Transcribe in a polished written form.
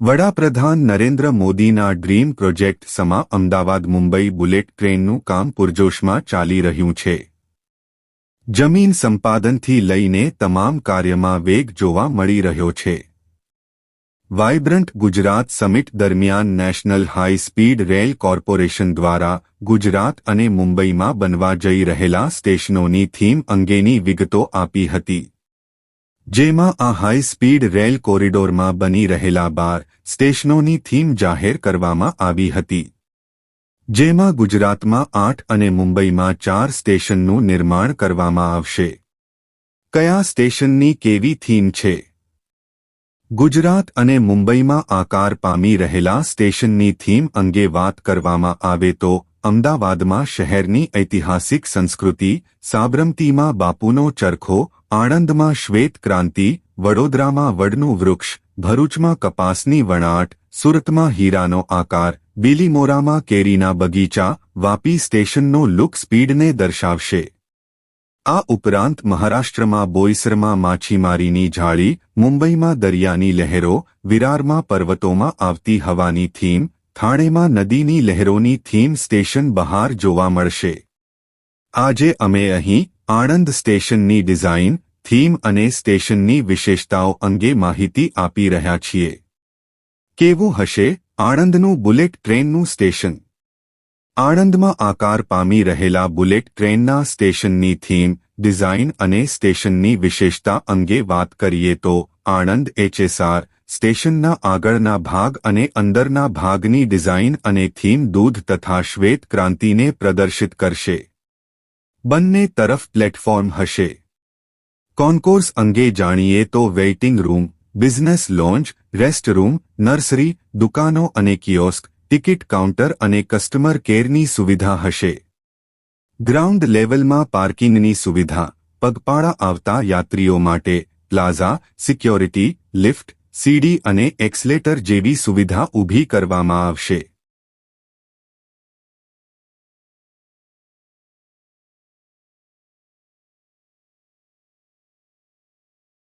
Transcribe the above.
વડાપ્રધાન નરેન્દ્ર મોદીના dream project સમા Ahmedabad Mumbai bullet ટ્રેનનું કામ પૂરજોશમાં ચાલી રહ્યું છે. જમીન સંપાદનથી લઈને તમામ કાર્યમાં વેગ જોવા મળી રહ્યો છે. વાઇબ્રન્ટ ગુજરાત સમિટ દરમિયાન national high speed rail corporation દ્વારા ગુજરાત અને મુંબઈમાં બનવા જઈ રહેલા સ્ટેશનોની થીમ અંગેની વિગતો આપી હતી. જેમાં આ હાઈ સ્પીડ રેલ કોરિડોરમાં બની રહેલા 12 સ્ટેશનોની થીમ જાહેર કરવામાં આવી હતી. જેમાં ગુજરાતમાં 8 અને મુંબઈમાં 4 સ્ટેશનનું નિર્માણ કરવામાં આવશે. કયા સ્ટેશનની કેવી થીમ છે? ગુજરાત અને મુંબઈમાં આકાર પામી રહેલા સ્ટેશનની થીમ અંગે વાત કરવામાં આવે તો અમદાવાદમાં શહેરની ઐતિહાસિક સંસ્કૃતિ, સાબરમતીમાં બાપુનો ચરખો, આણંદમાં શ્વેત ક્રાંતિ, વડોદરામાં વડનું વૃક્ષ, ભરૂચમાં કપાસની વણાટ, સુરતમાં હીરાનો આકાર, બીલીમોરામાં કેરીના બગીચા, વાપી સ્ટેશનનો લુક સ્પીડને દર્શાવશે. આ ઉપરાંત મહારાષ્ટ્રમાં બોઈસરમાં માછીમારીની જાળી, મુંબઈમાં દરિયાની લહેરો, વિરારમાં પર્વતોમાં આવતી હવાની થીમ, થાણેમાં નદીની લહેરોની થીમ સ્ટેશન બહાર જોવા મળશે. આજે અમે અહીં આણંદ સ્ટેશનની ડિઝાઇન, થીમ અને સ્ટેશનની વિશેષતાઓ અંગે માહિતી આપી રહ્યા છીએ. કેવું હશે આણંદનું બુલેટ ટ્રેનનું સ્ટેશન? આણંદમાં આકાર પામી રહેલા બુલેટ ટ્રેનના સ્ટેશનની થીમ, ડિઝાઇન અને સ્ટેશનની વિશેષતા અંગે વાત કરીએ તો આણંદ HSR સ્ટેશનના આગળના ભાગ અને અંદરના ભાગની ડિઝાઇન અને થીમ દૂધ તથા શ્વેત ક્રાંતિને પ્રદર્શિત કરશે. બંને તરફ પ્લેટફોર્મ હશે. કોન્કોર્સ અંગે જાણીએ તો waiting room, business lounge, rest room, nursery, દુકાનો અને કિયોસ્ક, ટિકિટ કાઉન્ટર અને કસ્ટમર કેરની સુવિધા હશે. ગ્રાઉન્ડ લેવલમાં પાર્કિંગની સુવિધા, પગપાળા આવતા યાત્રીઓ માટે પ્લાઝા, સિક્યોરિટી, લિફ્ટ, સીડી અને એક્સલેટર જેવી સુવિધા ઊભી કરવામાં આવશે.